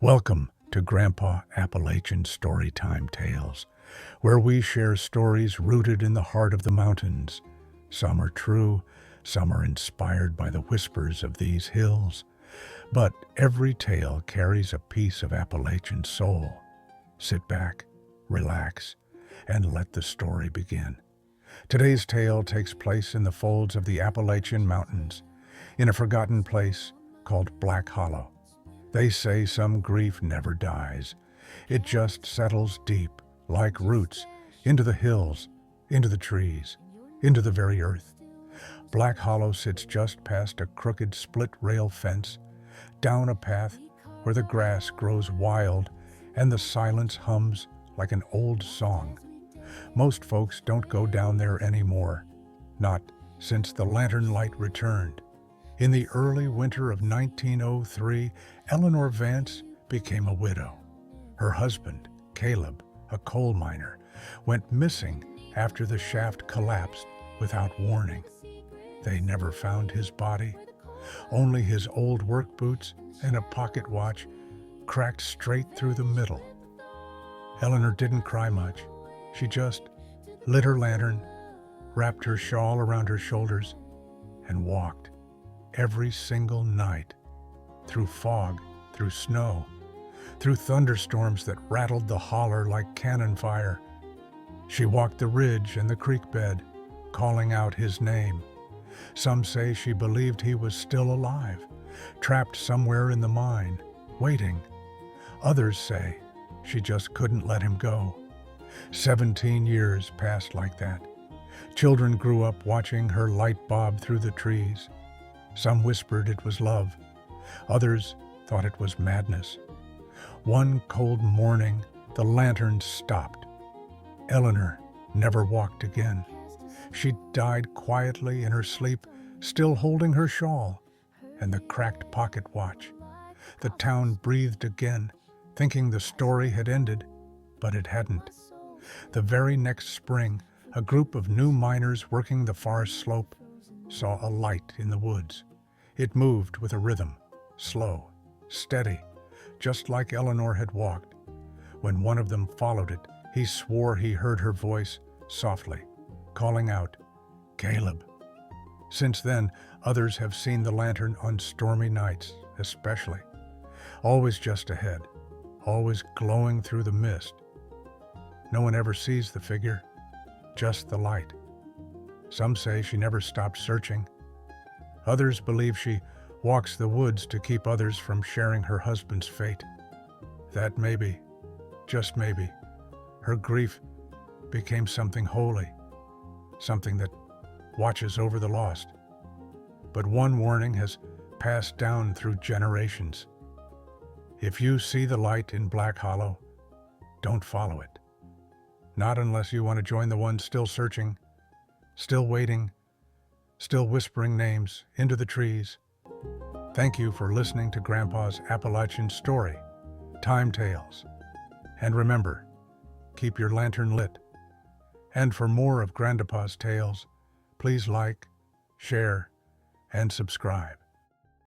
Welcome to Grandpa Appalachian Storytime Tales, where we share stories rooted in the heart of the mountains. Some are true, some are inspired by the whispers of these hills, but every tale carries a piece of Appalachian soul. Sit back, relax, and let the story begin. Today's tale takes place in the folds of the Appalachian Mountains, in a forgotten place called Black Hollow. They say some grief never dies. It just settles deep, like roots, into the hills, into the trees, into the very earth. Black Hollow sits just past a crooked split-rail fence, down a path where the grass grows wild and the silence hums like an old song. Most folks don't go down there anymore, not since the lantern light returned. In the early winter of 1903, Eleanor Vance became a widow. Her husband, Caleb, a coal miner, went missing after the shaft collapsed without warning. They never found his body. Only his old work boots and a pocket watch cracked straight through the middle. Eleanor didn't cry much. She just lit her lantern, wrapped her shawl around her shoulders, and walked. Every single night, through fog, through snow, through thunderstorms that rattled the holler like cannon fire. She walked the ridge and the creek bed, calling out his name. Some say she believed he was still alive, trapped somewhere in the mine, waiting. Others say she just couldn't let him go. 17 years passed like that. Children grew up watching her light bob through the trees. Some whispered it was love. Others thought it was madness. One cold morning, the lantern stopped. Eleanor never walked again. She died quietly in her sleep, still holding her shawl and the cracked pocket watch. The town breathed again, thinking the story had ended, but it hadn't. The very next spring, a group of new miners working the far slope saw a light in the woods. It moved with a rhythm, slow, steady, just like Eleanor had walked. When one of them followed it, he swore he heard her voice softly, calling out, "Caleb." Since then, others have seen the lantern on stormy nights, especially. Always just ahead, always glowing through the mist. No one ever sees the figure, just the light. Some say she never stopped searching. Others believe she walks the woods to keep others from sharing her husband's fate. That maybe, just maybe, her grief became something holy, something that watches over the lost. But one warning has passed down through generations. If you see the light in Black Hollow, don't follow it. Not unless you want to join the ones still searching, still waiting, still whispering names into the trees. Thank you for listening to Grandpa's Appalachian Story, Time Tales. And remember, keep your lantern lit. And for more of Grandpa's tales, please like, share, and subscribe.